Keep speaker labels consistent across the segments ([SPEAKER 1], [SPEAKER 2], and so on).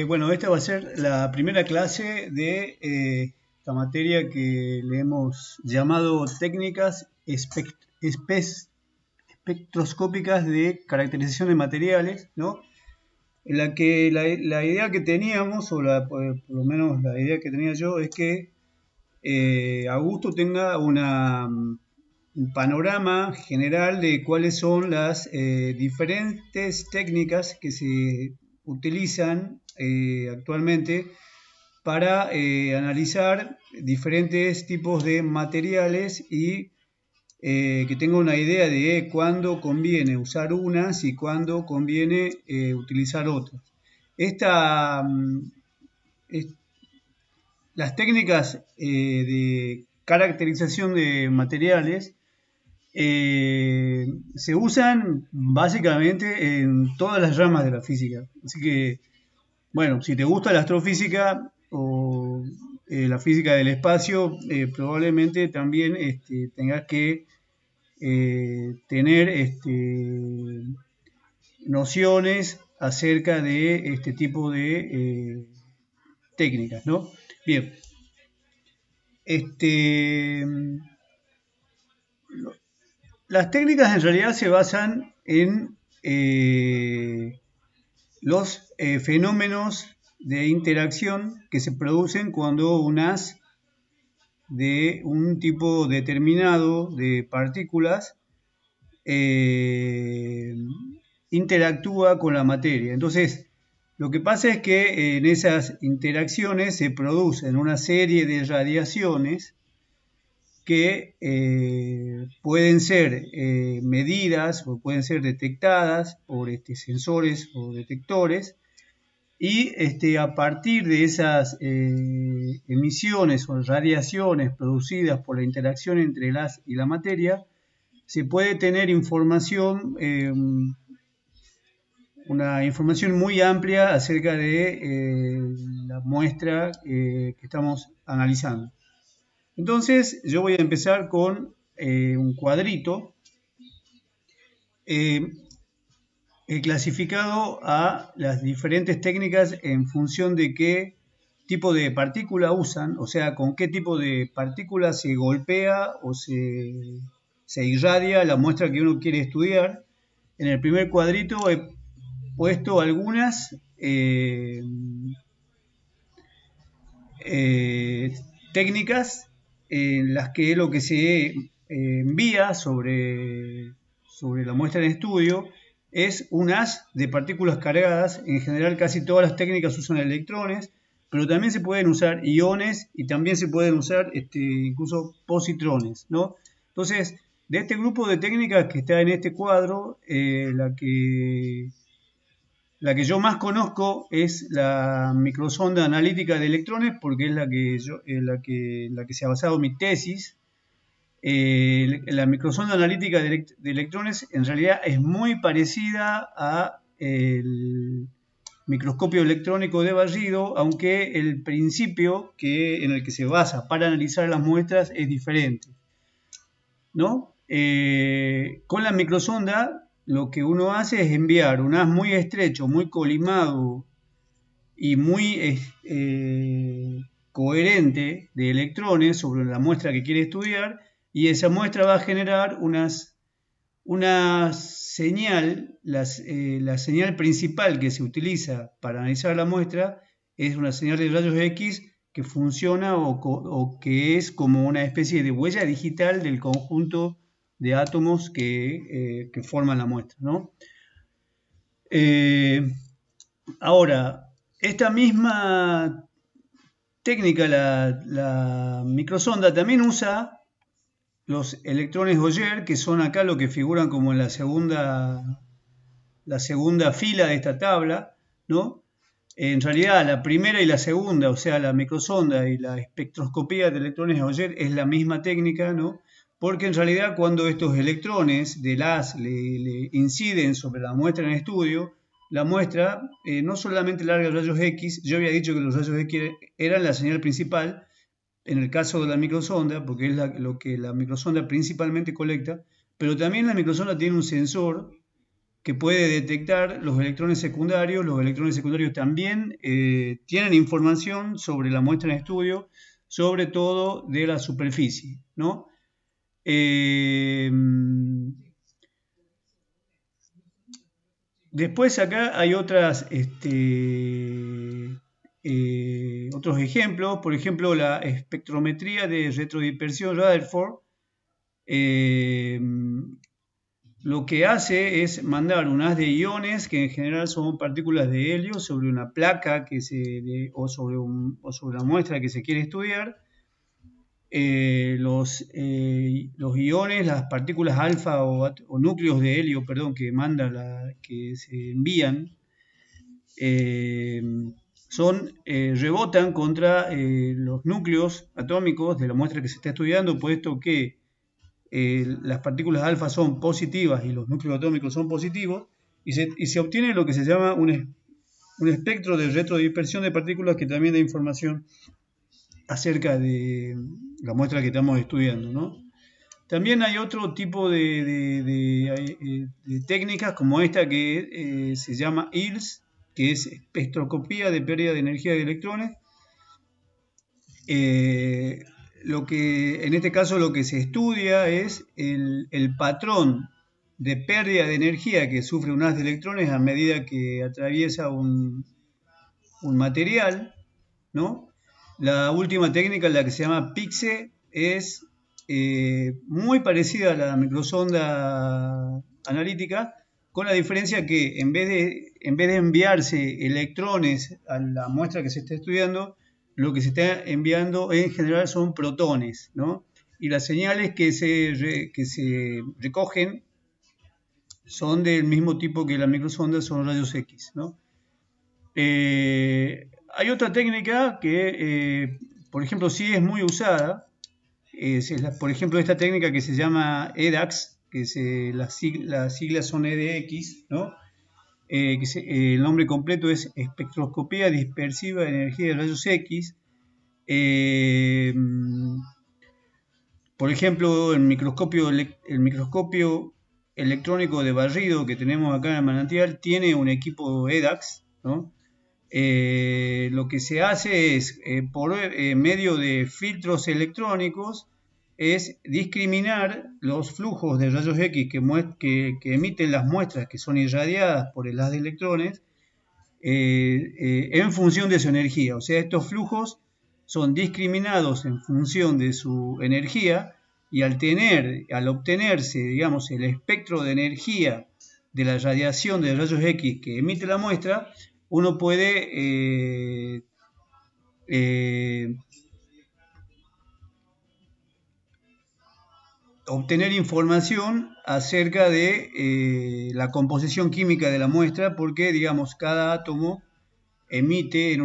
[SPEAKER 1] Bueno, esta va a ser la primera clase de esta materia que le hemos llamado técnicas espectroscópicas de caracterización de materiales, ¿no? En la que la idea que teníamos, por lo menos la idea que tenía yo, es que Augusto tenga un panorama general de cuáles son las diferentes técnicas que se utilizan actualmente para analizar diferentes tipos de materiales y que tenga una idea de cuándo conviene usar unas y cuándo conviene utilizar otras. Esta, mm, es- las técnicas de caracterización de materiales se usan básicamente en todas las ramas de la física. Así que, bueno, si te gusta la astrofísica o la física del espacio, probablemente también tengas que tener nociones acerca de este tipo de técnicas, ¿no? Bien, este, las técnicas en realidad se basan en los fenómenos de interacción que se producen cuando un haz de un tipo determinado de partículas eh, interactúa con la materia. Entonces, lo que pasa es que en esas interacciones se producen una serie de radiaciones que pueden ser medidas o pueden ser detectadas por sensores o detectores y a partir de esas emisiones o radiaciones producidas por la interacción entre el haz y la materia, se puede tener información, una información muy amplia acerca de la muestra que estamos analizando. Entonces, yo voy a empezar con un cuadrito eh, clasificado a las diferentes técnicas en función de qué tipo de partícula usan, o sea, con qué tipo de partícula se golpea o se irradia la muestra que uno quiere estudiar. En el primer cuadrito he puesto algunas eh, técnicas en las que lo que se envía sobre la muestra en estudio es un haz de partículas cargadas. En general casi todas las técnicas usan electrones, pero también se pueden usar iones y también se pueden usar incluso positrones, ¿no? Entonces, de este grupo de técnicas que está en este cuadro, la que yo más conozco es la microsonda analítica de electrones, porque es la que se ha basado mi tesis. La microsonda analítica de electrones en realidad es muy parecida a el microscopio electrónico de barrido, aunque el principio en el que se basa para analizar las muestras es diferente, ¿no? Con la microsonda lo que uno hace es enviar un haz muy estrecho, muy colimado y muy coherente de electrones sobre la muestra que quiere estudiar, y esa muestra va a generar una señal, la señal principal que se utiliza para analizar la muestra es una señal de rayos X que funciona o que es como una especie de huella digital del conjunto de átomos que forman la muestra, ¿no? Eh, Ahora, esta misma técnica, la microsonda, también usa los electrones Auger, que son acá lo que figuran como en la segunda fila de esta tabla, ¿no? En realidad, la primera y la segunda, o sea, la microsonda y la espectroscopía de electrones Auger es la misma técnica, ¿no? Porque en realidad cuando estos electrones del haz le inciden sobre la muestra en estudio, la muestra no solamente larga rayos X, yo había dicho que los rayos X eran la señal principal, en el caso de la microsonda, porque es lo que la microsonda principalmente colecta, pero también la microsonda tiene un sensor que puede detectar los electrones secundarios. Los electrones secundarios también tienen información sobre la muestra en estudio, sobre todo de la superficie, ¿no? Después acá hay otros ejemplos, por ejemplo la espectrometría de retrodispersión Rutherford. Lo que hace es mandar un haz de iones, que en general son partículas de helio, sobre una placa o sobre una muestra que se quiere estudiar. Los iones, las partículas alfa o núcleos de helio, perdón, que se envían, rebotan contra los núcleos atómicos de la muestra que se está estudiando, puesto que las partículas alfa son positivas y los núcleos atómicos son positivos, y se obtiene lo que se llama un espectro de retrodispersión de partículas, que también da información acerca de la muestra que estamos estudiando, ¿no? También hay otro tipo de técnicas, como esta que se llama ILS, que es espectroscopía de pérdida de energía de electrones. En este caso lo que se estudia es el patrón de pérdida de energía que sufre un haz de electrones a medida que atraviesa un material, ¿no? La última técnica, la que se llama PIXE, es muy parecida a la microsonda analítica, con la diferencia que en vez de enviarse electrones a la muestra que se está estudiando, lo que se está enviando en general son protones, ¿no? Y las señales que se recogen son del mismo tipo que la microsonda, son rayos X, ¿no? Hay otra técnica que, por ejemplo, sí es muy usada, por ejemplo, esta técnica que se llama EDAX, que las siglas son EDX, ¿no? El nombre completo es espectroscopía dispersiva de energía de rayos X. Por ejemplo, el microscopio electrónico de barrido que tenemos acá en el manantial tiene un equipo EDAX, ¿no? Lo que se hace es, por medio de filtros electrónicos, es discriminar los flujos de rayos X que emiten las muestras que son irradiadas por el haz de electrones, en función de su energía. O sea, estos flujos son discriminados en función de su energía, y al obtenerse, digamos, el espectro de energía de la radiación de rayos X que emite la muestra, uno puede obtener información acerca de la composición química de la muestra, porque, digamos, cada átomo emite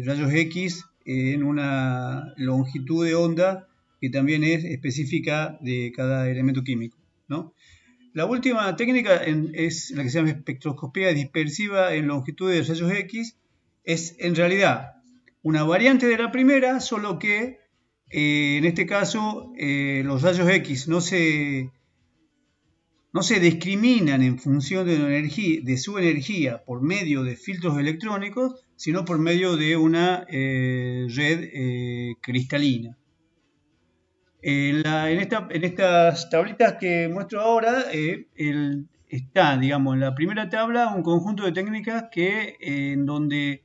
[SPEAKER 1] rayos X en una longitud de onda que también es específica de cada elemento químico, ¿no? La última técnica es la que se llama espectroscopía dispersiva en longitud de rayos X. Es en realidad una variante de la primera, solo que en este caso los rayos X no se discriminan en función de su energía por medio de filtros electrónicos, sino por medio de una red cristalina. En estas tablitas que muestro ahora, está, digamos, en la primera tabla un conjunto de técnicas en donde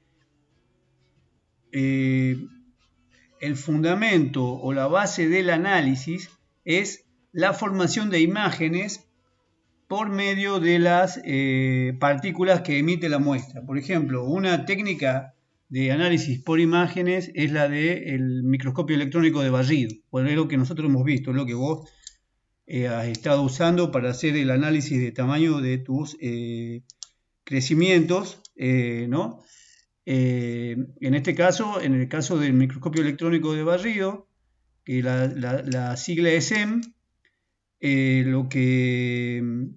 [SPEAKER 1] el fundamento o la base del análisis es la formación de imágenes por medio de las partículas que emite la muestra. Por ejemplo, una técnica de análisis por imágenes es la del microscopio electrónico de barrido. Bueno, es lo que nosotros hemos visto, es lo que vos has estado usando para hacer el análisis de tamaño de tus crecimientos, ¿no? En este caso, en el caso del microscopio electrónico de barrido, que la sigla es EM, lo que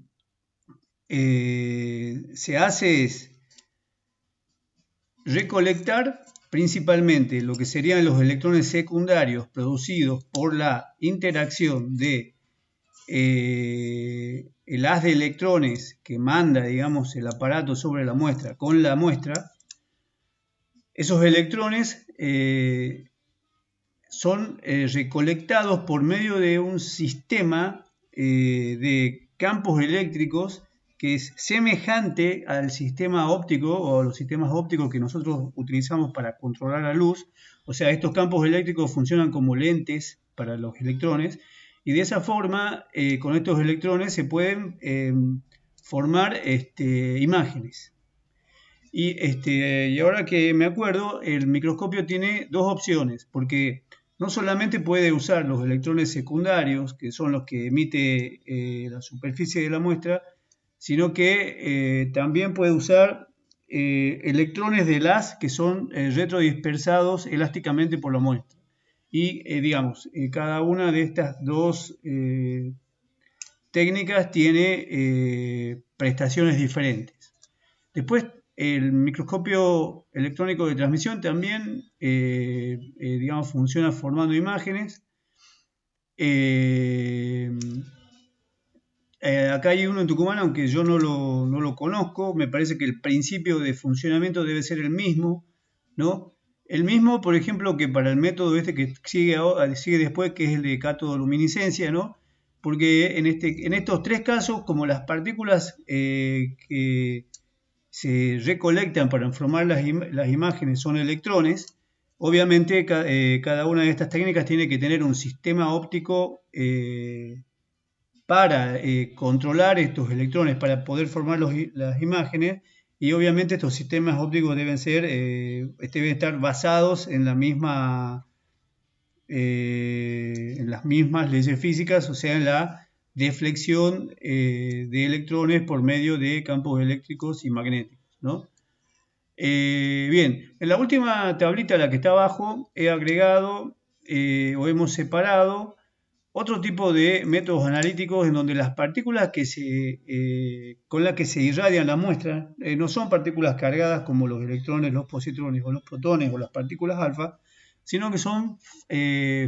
[SPEAKER 1] se hace es recolectar principalmente lo que serían los electrones secundarios producidos por la interacción de el haz de electrones que manda, digamos, el aparato sobre la muestra con la muestra, esos electrones son recolectados por medio de un sistema de campos eléctricos que es semejante al sistema óptico o a los sistemas ópticos que nosotros utilizamos para controlar la luz. O sea, estos campos eléctricos funcionan como lentes para los electrones y de esa forma, con estos electrones se pueden formar imágenes. Y ahora que me acuerdo, el microscopio tiene dos opciones, porque no solamente puede usar los electrones secundarios, que son los que emite la superficie de la muestra, sino que también puede usar electrones del haz que son retrodispersados elásticamente por la muestra. Y digamos, cada una de estas dos técnicas tiene prestaciones diferentes. Después, el microscopio electrónico de transmisión también, digamos, funciona formando imágenes. Acá hay uno en Tucumán, aunque yo no lo conozco, me parece que el principio de funcionamiento debe ser el mismo, ¿no? El mismo, por ejemplo, que para el método que sigue después, que es el de catodoluminiscencia, ¿no? Porque en estos tres casos, como las partículas que se recolectan para formar las imágenes son electrones, obviamente cada una de estas técnicas tiene que tener un sistema óptico para controlar estos electrones, para poder formar las imágenes, y obviamente estos sistemas ópticos deben estar basados en en las mismas leyes físicas, o sea, en la deflexión de electrones por medio de campos eléctricos y magnéticos, ¿no? Bien, en la última tablita, la que está abajo, he agregado o hemos separado otro tipo de métodos analíticos en donde las partículas con las que se irradian la muestra no son partículas cargadas como los electrones, los positrones o los protones o las partículas alfa, sino que son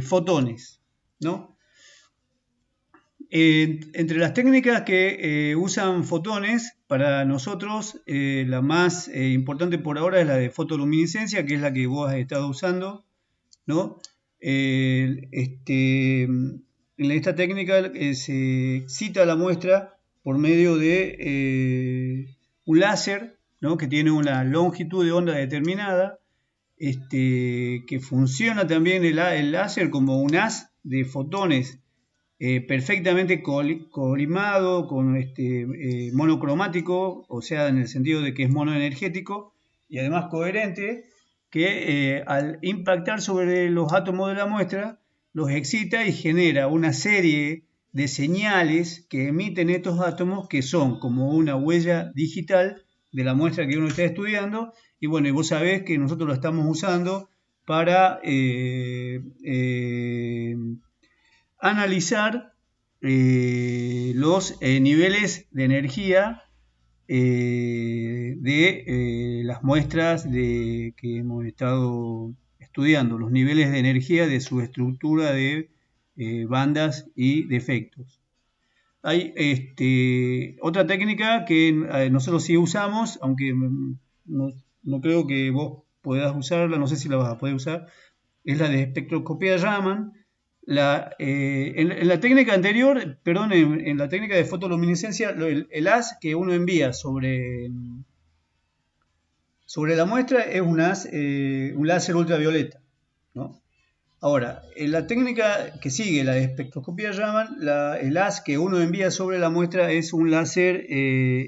[SPEAKER 1] fotones, ¿no? Entre las técnicas que usan fotones, para nosotros la más importante por ahora es la de fotoluminiscencia, que es la que vos has estado usando, ¿no? En esta técnica se excita la muestra por medio de un láser, ¿no? Que tiene una longitud de onda determinada, que funciona también el láser como un haz de fotones perfectamente colimado, monocromático, o sea, en el sentido de que es monoenergético y además coherente, que al impactar sobre los átomos de la muestra, los excita y genera una serie de señales que emiten estos átomos, que son como una huella digital de la muestra que uno está estudiando. Y bueno, y vos sabés que nosotros lo estamos usando para analizar los niveles de energía de las muestras que hemos estado estudiando, los niveles de energía de su estructura de bandas y de efectos. Hay otra técnica que nosotros sí usamos, aunque no creo que vos puedas usarla, no sé si la vas a poder usar, es la de espectroscopía Raman. En la técnica anterior, perdón, en la técnica de fotoluminiscencia, el haz que uno envía sobre la muestra es un láser ultravioleta, ¿no? Ahora, en la técnica que sigue, la de espectroscopía Raman, el haz que uno envía sobre la muestra es un láser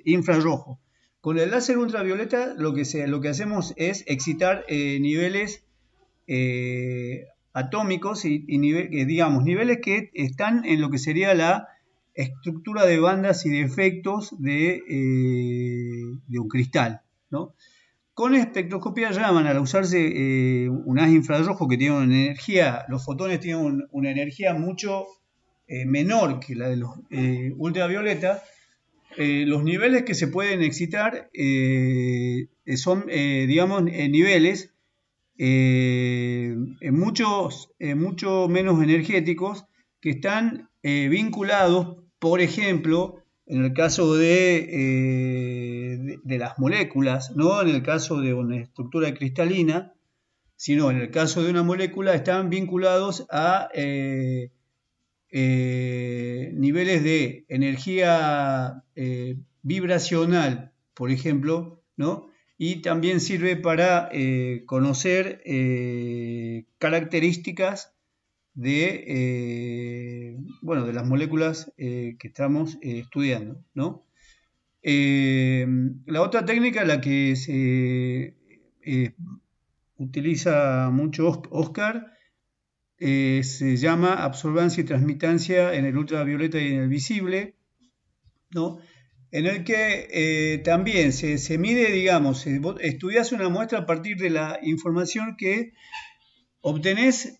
[SPEAKER 1] infrarrojo. Con el láser ultravioleta lo que hacemos es excitar niveles atómicos y digamos, niveles que están en lo que sería la estructura de bandas y de efectos de un cristal, ¿no? Con espectroscopía Raman, al usarse un haz infrarrojo que tiene una energía, los fotones tienen una energía mucho menor que la de los ultravioleta, los niveles que se pueden excitar son, digamos, niveles mucho menos energéticos que están vinculados, por ejemplo, en el caso de las moléculas, no en el caso de una estructura cristalina, sino en el caso de una molécula, están vinculados a niveles de energía vibracional, por ejemplo, ¿no? Y también sirve para conocer características bueno, de las moléculas que estamos estudiando, ¿no? La otra técnica, la que se utiliza mucho Oscar, se llama absorbancia y transmitancia en el ultravioleta y en el visible, ¿no? En el que también se mide, digamos, vos estudiás una muestra a partir de la información que obtenés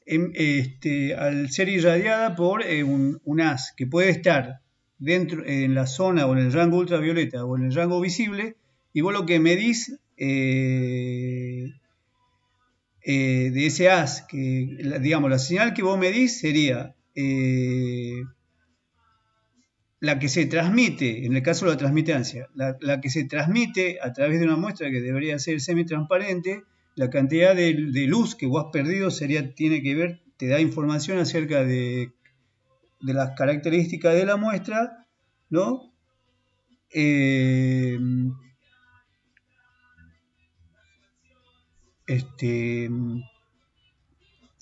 [SPEAKER 1] al ser irradiada por un haz que puede estar dentro en la zona o en el rango ultravioleta o en el rango visible, y vos lo que medís de ese haz, que digamos la señal que vos medís sería la que se transmite, en el caso de la transmitancia, la que se transmite a través de una muestra que debería ser semitransparente. La cantidad de luz que vos has perdido tiene que ver, te da información acerca de las características de la muestra, ¿no?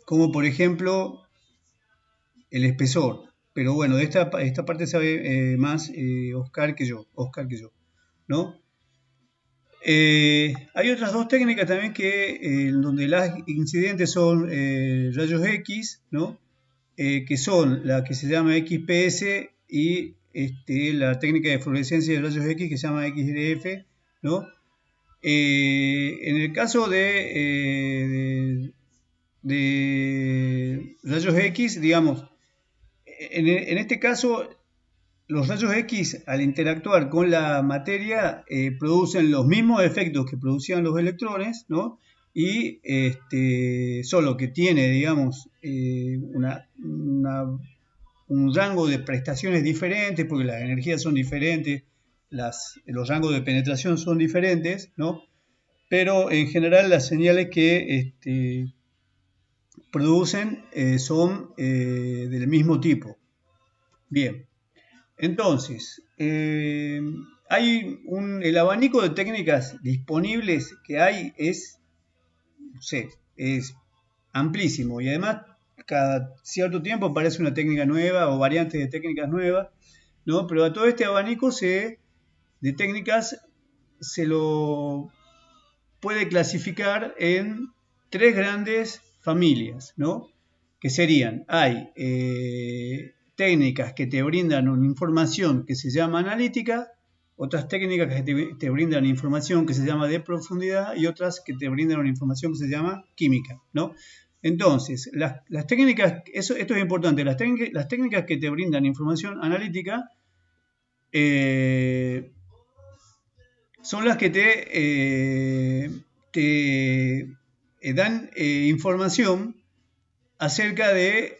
[SPEAKER 1] Como por ejemplo el espesor. Pero bueno, de esta parte sabe más Oscar que yo, ¿no? Hay otras dos técnicas también donde los incidentes son rayos X, ¿no? Que son la que se llama XPS y la técnica de fluorescencia de rayos X que se llama XRF, ¿no? En el caso de rayos X, digamos, en este caso, los rayos X, al interactuar con la materia, producen los mismos efectos que producían los electrones, ¿no? Y solo que tiene, digamos, un rango de prestaciones diferentes, porque las energías son diferentes, los rangos de penetración son diferentes, ¿no? Pero en general las señales que producen son del mismo tipo. Bien. Entonces, el abanico de técnicas disponibles que hay no sé, es amplísimo, y además cada cierto tiempo aparece una técnica nueva o variantes de técnicas nuevas, ¿no? Pero a todo este abanico de técnicas se lo puede clasificar en tres grandes familias, ¿no? Que serían, hay técnicas que te brindan una información que se llama analítica, otras técnicas que te brindan información que se llama de profundidad y otras que te brindan una información que se llama química, ¿no? Entonces, las técnicas, esto es importante, las técnicas que te brindan información analítica son las que te dan información acerca de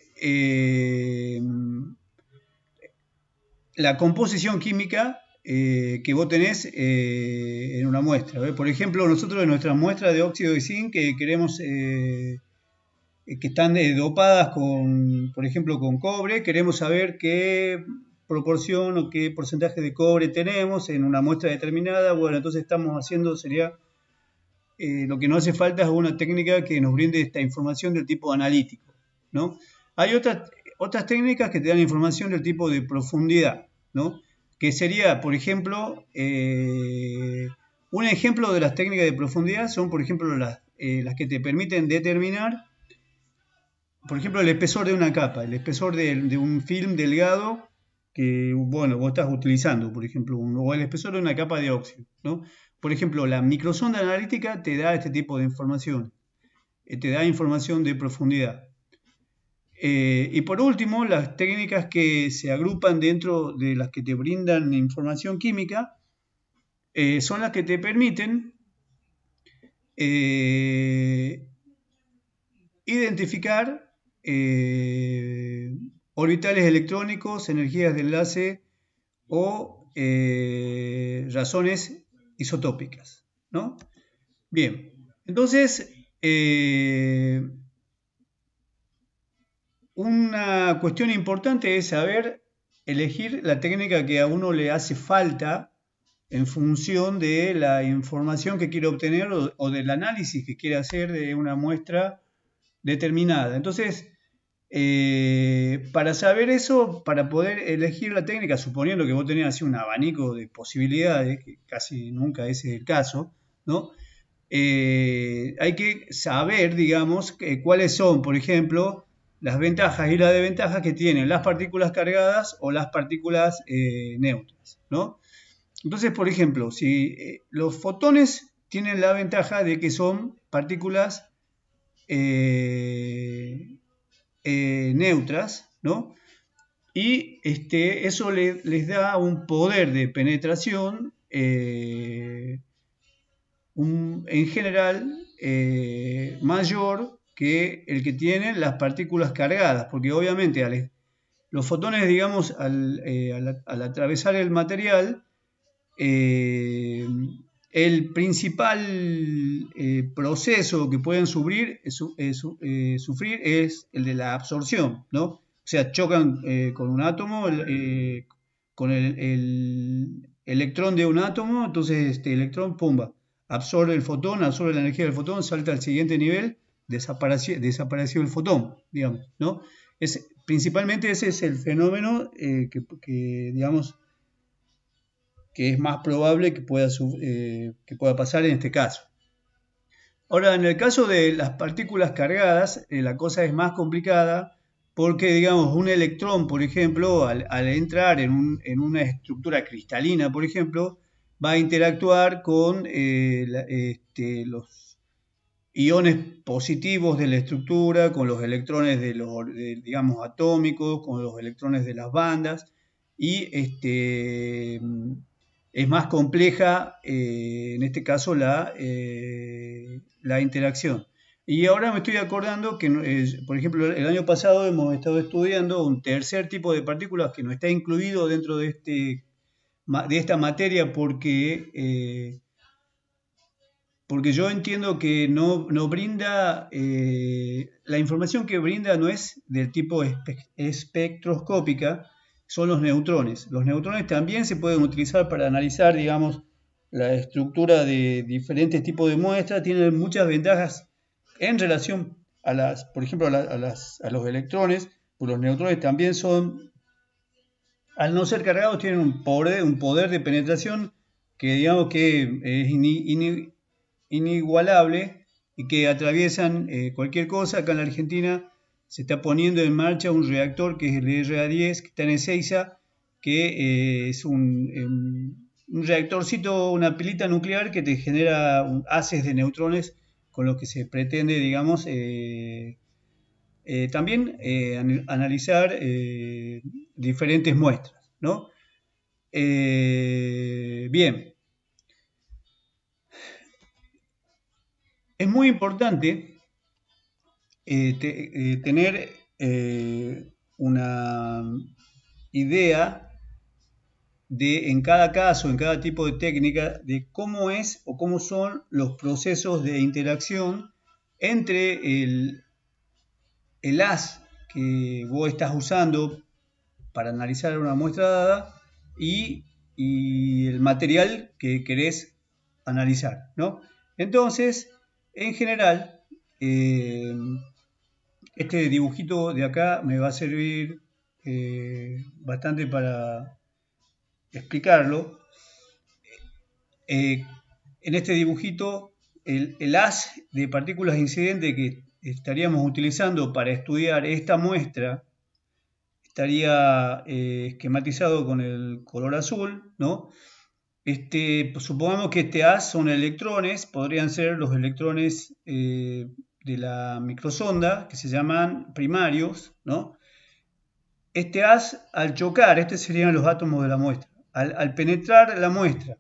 [SPEAKER 1] la composición química que vos tenés en una muestra. ¿Ves? Por ejemplo, nosotros en nuestras muestras de óxido de zinc que queremos que están dopadas por ejemplo, con cobre, queremos saber qué proporción o qué porcentaje de cobre tenemos en una muestra determinada. Bueno, entonces lo que nos hace falta es una técnica que nos brinde esta información del tipo analítico, ¿no? Hay otras técnicas que te dan información del tipo de profundidad, ¿no? Que sería, por ejemplo, un ejemplo de las técnicas de profundidad son, por ejemplo, las que te permiten determinar, por ejemplo, el espesor de una capa, el espesor de un film delgado que, bueno, vos estás utilizando, por ejemplo, o el espesor de una capa de óxido, ¿no? Por ejemplo, la microsonda analítica te da este tipo de información, te da información de profundidad. Y por último, las técnicas que se agrupan dentro de las que te brindan información química son las que te permiten identificar orbitales electrónicos, energías de enlace o razones isotópicas, ¿no? Bien, entonces, una cuestión importante es saber elegir la técnica que a uno le hace falta en función de la información que quiere obtener o del análisis que quiere hacer de una muestra determinada. Entonces, para saber eso, para poder elegir la técnica, suponiendo que vos tenés así un abanico de posibilidades, que casi nunca ese es el caso, ¿no? Hay que saber, digamos, cuáles son, por ejemplo, las ventajas y las desventajas que tienen las partículas cargadas o las partículas neutras, ¿no? Entonces, por ejemplo, si los fotones tienen la ventaja de que son partículas neutras, ¿no? Y eso les da un poder de penetración en general mayor que el que tienen las partículas cargadas, porque obviamente los fotones, digamos, al atravesar el material, el principal proceso que pueden sufrir es el de la absorción, ¿no? O sea, chocan con un átomo, con el electrón de un átomo, entonces este electrón, pumba, absorbe el fotón, absorbe la energía del fotón, salta al siguiente nivel, desapareció el fotón, digamos, ¿no? Principalmente ese es el fenómeno digamos, que es más probable que pueda pasar en este caso. Ahora, en el caso de las partículas cargadas, la cosa es más complicada porque, digamos, un electrón, por ejemplo, al entrar en una estructura cristalina, por ejemplo, va a interactuar con los iones positivos de la estructura, con los electrones digamos, atómicos, con los electrones de las bandas, y es más compleja, en este caso, la interacción. Y ahora me estoy acordando que, por ejemplo, el año pasado hemos estado estudiando un tercer tipo de partículas que no está incluido dentro de esta materia porque yo entiendo que no brinda, la información que brinda no es del tipo espectroscópica, son los neutrones. Los neutrones también se pueden utilizar para analizar, digamos, la estructura de diferentes tipos de muestras, tienen muchas ventajas en relación por ejemplo, a los electrones, pues los neutrones también son, al no ser cargados, tienen un poder de penetración que digamos que es inigualable y que atraviesan cualquier cosa. Acá en la Argentina se está poniendo en marcha un reactor que es el RA10, que está en Ezeiza, que es un reactorcito, una pilita nuclear que te genera haces de neutrones con los que se pretende, digamos, también analizar diferentes muestras, ¿no? Bien, es muy importante tener una idea en cada caso, en cada tipo de técnica, de cómo es o cómo son los procesos de interacción entre el haz que vos estás usando para analizar una muestra dada y el material que querés analizar, ¿no? Entonces, en general, este dibujito de acá me va a servir bastante para explicarlo. En este dibujito, el haz de partículas incidentes que estaríamos utilizando para estudiar esta muestra estaría esquematizado con el color azul, ¿no? Pues supongamos que este haz son electrones, podrían ser los electrones de la microsonda, que se llaman primarios, ¿no? Este haz, al chocar, estos serían los átomos de la muestra, al penetrar la muestra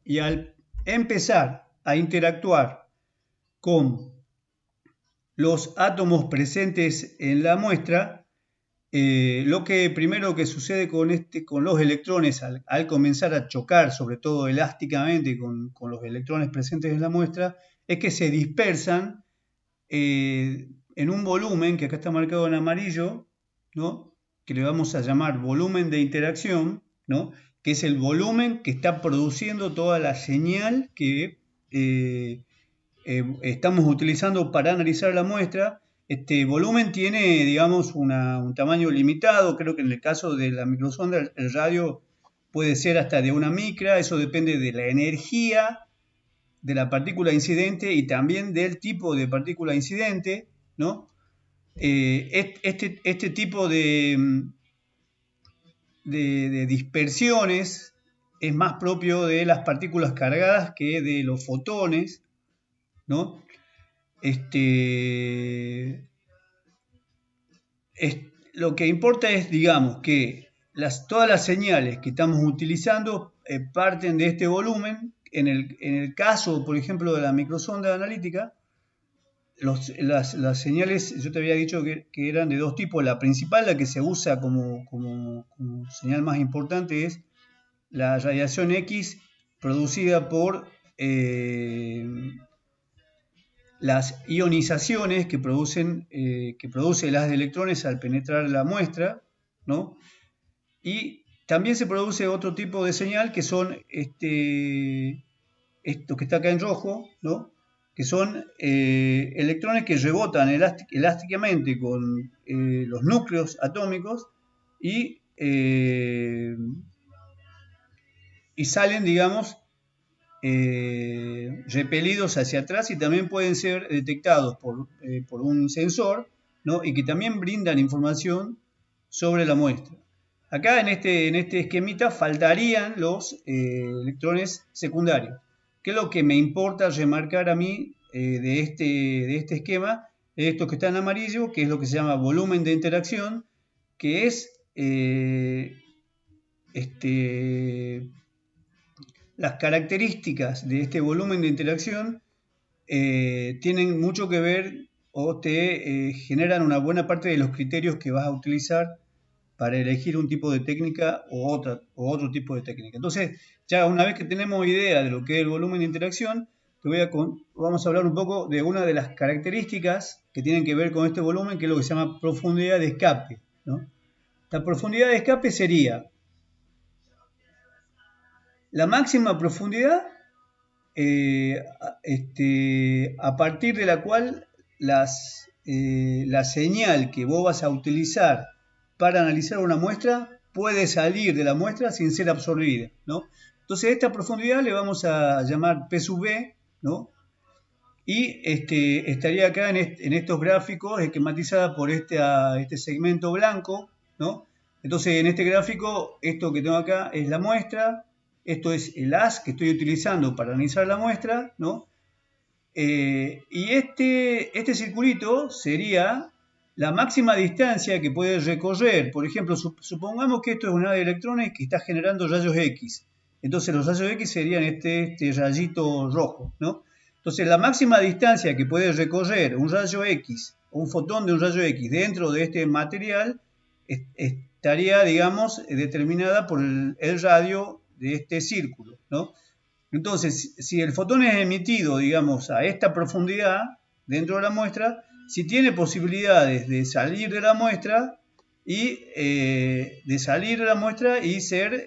[SPEAKER 1] y al empezar a interactuar con los átomos presentes en la muestra, Lo que primero que sucede con los electrones al comenzar a chocar, sobre todo elásticamente con los electrones presentes en la muestra, es que se dispersan en un volumen que acá está marcado en amarillo, ¿no? Que le vamos a llamar volumen de interacción, ¿no? Que es el volumen que está produciendo toda la señal que estamos utilizando para analizar la muestra. Este volumen tiene, digamos, un tamaño limitado. Creo que en el caso de la microsonda, el radio puede ser hasta de una micra. Eso depende de la energía de la partícula incidente y también del tipo de partícula incidente, ¿no? Este tipo de dispersiones es más propio de las partículas cargadas que de los fotones, ¿no? Lo que importa es, digamos, que todas las señales que estamos utilizando parten de este volumen. En el caso, por ejemplo, de la microsonda analítica, las señales, yo te había dicho que eran de dos tipos. La principal, la que se usa como señal más importante, es la radiación X producida por las ionizaciones que produce el haz de electrones al penetrar la muestra, ¿no? Y también se produce otro tipo de señal que son esto que está acá en rojo, ¿no? Que son electrones que rebotan elásticamente con los núcleos atómicos y salen, digamos, repelidos hacia atrás y también pueden ser detectados por un sensor, ¿no? Y que también brindan información sobre la muestra. Acá en este esquemita faltarían los electrones secundarios. ¿Qué es lo que me importa remarcar a mí de este esquema? Esto que está en amarillo, que es lo que se llama volumen de interacción, que es las características de este volumen de interacción tienen mucho que ver o te generan una buena parte de los criterios que vas a utilizar para elegir un tipo de técnica o otro tipo de técnica. Entonces, ya una vez que tenemos idea de lo que es el volumen de interacción, vamos a hablar un poco de una de las características que tienen que ver con este volumen, que es lo que se llama profundidad de escape, ¿no? La profundidad de escape sería la máxima profundidad a partir de la cual la señal que vos vas a utilizar para analizar una muestra puede salir de la muestra sin ser absorbida, ¿no? Entonces esta profundidad le vamos a llamar P sub B, ¿no? Y estaría acá en estos gráficos esquematizada por este segmento blanco, ¿no? Entonces en este gráfico esto que tengo acá es la muestra, esto es el haz que estoy utilizando para analizar la muestra, ¿no? Y este circulito sería la máxima distancia que puede recorrer. Por ejemplo, supongamos que esto es un haz de electrones que está generando rayos X. Entonces los rayos X serían este rayito rojo, ¿no? Entonces la máxima distancia que puede recorrer un rayo X o un fotón de un rayo X dentro de este material estaría, digamos, determinada por el radio de este círculo, ¿no? Entonces, si el fotón es emitido, digamos, a esta profundidad dentro de la muestra, si tiene posibilidades de salir de la muestra y ser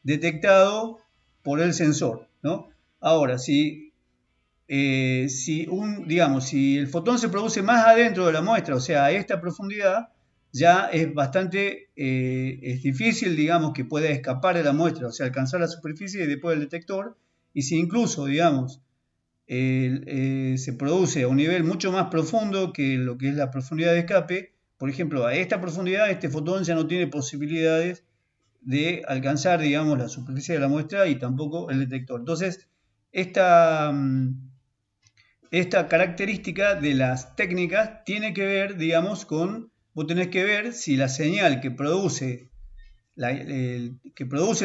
[SPEAKER 1] detectado por el sensor, ¿no? Ahora, si el fotón se produce más adentro de la muestra, o sea, a esta profundidad, ya es bastante es difícil, digamos, que pueda escapar de la muestra, o sea, alcanzar la superficie y después el detector. Y si incluso, digamos, se produce a un nivel mucho más profundo que lo que es la profundidad de escape, por ejemplo, a esta profundidad este fotón ya no tiene posibilidades de alcanzar, digamos, la superficie de la muestra y tampoco el detector. Entonces, esta característica de las técnicas tiene que ver, digamos, con, vos tenés que ver si la señal que produce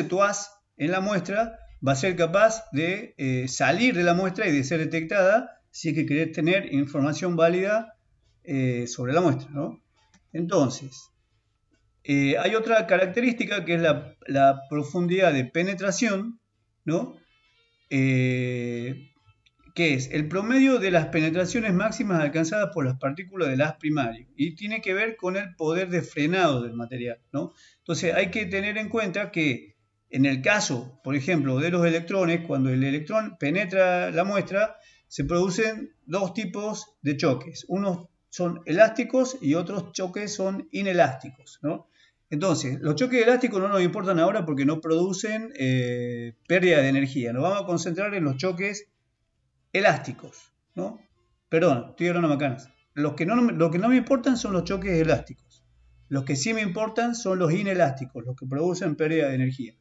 [SPEAKER 1] tu haz en la muestra va a ser capaz de salir de la muestra y de ser detectada si es que querés tener información válida sobre la muestra, ¿no? Entonces, hay otra característica que es la profundidad de penetración, ¿no? Que es el promedio de las penetraciones máximas alcanzadas por las partículas del haz primario y tiene que ver con el poder de frenado del material, ¿no? Entonces hay que tener en cuenta que en el caso, por ejemplo, de los electrones, cuando el electrón penetra la muestra, se producen dos tipos de choques. Unos son elásticos y otros choques son inelásticos, ¿no? Entonces, los choques elásticos no nos importan ahora porque no producen pérdida de energía. Nos vamos a concentrar en los choques elásticos, ¿no? Perdón, estoy hablando macanas. Lo que no me importan son los choques elásticos. Los que sí me importan son los inelásticos, los que producen pérdida de energía.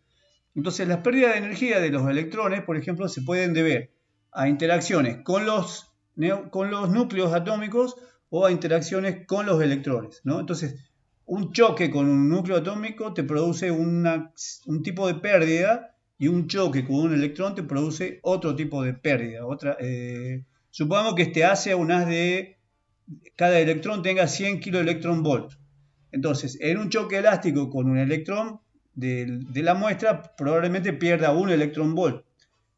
[SPEAKER 1] Entonces, las pérdidas de energía de los electrones, por ejemplo, se pueden deber a interacciones con los núcleos atómicos o a interacciones con los electrones, ¿no? Entonces, un choque con un núcleo atómico te produce un tipo de pérdida y un choque con un electrón te produce otro tipo de pérdida. Supongamos que este haz sea un haz de cada electrón tenga 100 kiloelectronvolt. Entonces, en un choque elástico con un electrón de la muestra, probablemente pierda un electronvolt.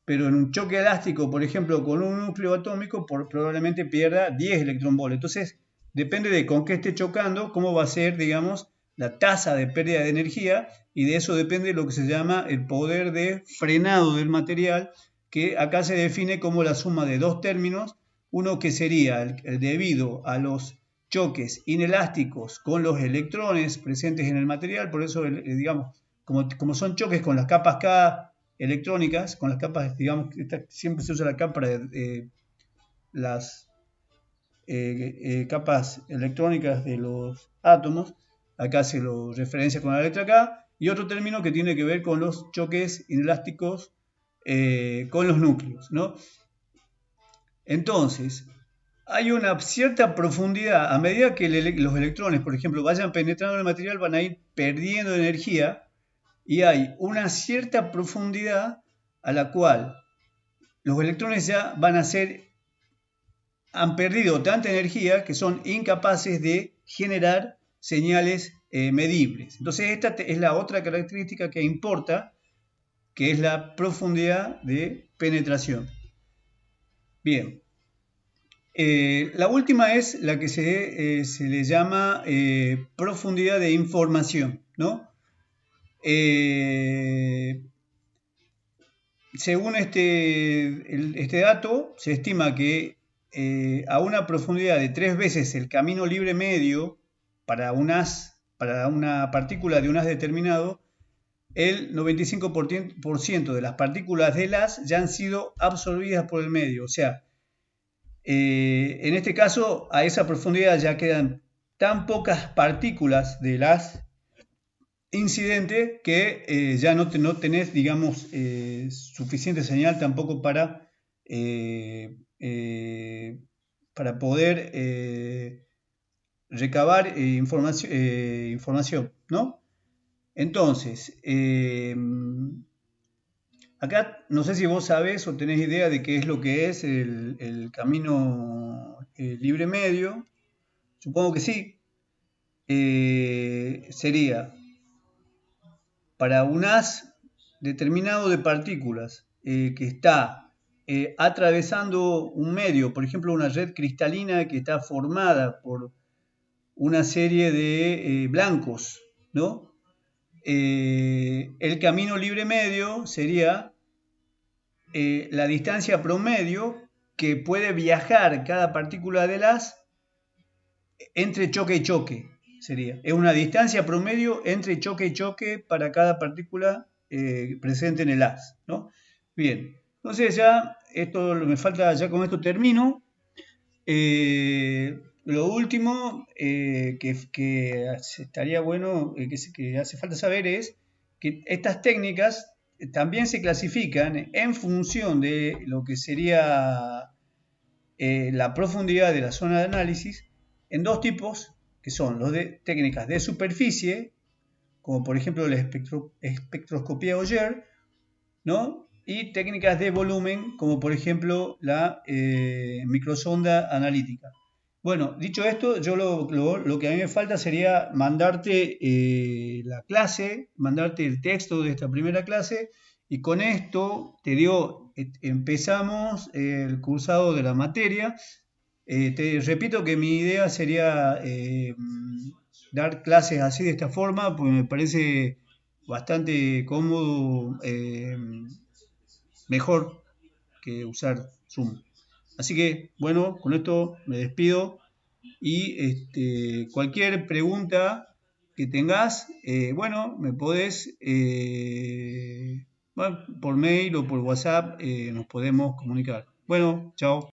[SPEAKER 1] Pero en un choque elástico, por ejemplo, con un núcleo atómico, probablemente pierda 10 electronvolt. Entonces, depende de con qué esté chocando, cómo va a ser, digamos, la tasa de pérdida de energía, y de eso depende lo que se llama el poder de frenado del material, que acá se define como la suma de dos términos, uno que sería el debido a los choques inelásticos con los electrones presentes en el material, por eso, digamos, como son choques con las capas K electrónicas, con las capas, digamos, siempre se usa la capa de las capas electrónicas de los átomos, acá se lo referencia con la letra K, y otro término que tiene que ver con los choques inelásticos con los núcleos, ¿no? Entonces, hay una cierta profundidad, a medida que los electrones, por ejemplo, vayan penetrando en el material, van a ir perdiendo energía, y hay una cierta profundidad a la cual los electrones ya han perdido tanta energía que son incapaces de generar señales medibles. Entonces esta es la otra característica que importa, que es la profundidad de penetración. Bien. La última es la que se le llama profundidad de información, ¿no? Según este dato, se estima que a una profundidad de 3 veces el camino libre medio para una partícula de un haz determinado, el 95% de las partículas del haz ya han sido absorbidas por el medio. O sea, en este caso, a esa profundidad ya quedan tan pocas partículas del haz incidente que ya no tenés, digamos, suficiente señal tampoco para poder recabar información, ¿no? Entonces, acá no sé si vos sabés o tenés idea de qué es lo que es el camino libre medio. Supongo que sí. Sería para un haz determinado de partículas que está atravesando un medio, por ejemplo una red cristalina que está formada por una serie de blancos, ¿no? El camino libre medio sería la distancia promedio que puede viajar cada partícula del haz entre choque y choque. Es una distancia promedio entre choque y choque para cada partícula presente en el haz, ¿no? Bien, entonces ya esto me falta, ya con esto termino. Lo último que estaría bueno, que hace falta saber es que estas técnicas también se clasifican en función de lo que sería la profundidad de la zona de análisis en dos tipos, que son los de técnicas de superficie, como por ejemplo la espectroscopía Auger, ¿no? Y técnicas de volumen, como por ejemplo la microsonda analítica. Bueno, dicho esto, yo lo que a mí me falta sería mandarte la clase, mandarte el texto de esta primera clase y con esto te digo, empezamos el cursado de la materia. Te repito que mi idea sería dar clases así de esta forma, porque me parece bastante cómodo, mejor que usar Zoom. Así que, bueno, con esto me despido y cualquier pregunta que tengas, bueno, me podés, bueno, por mail o por WhatsApp, nos podemos comunicar. Bueno, chao.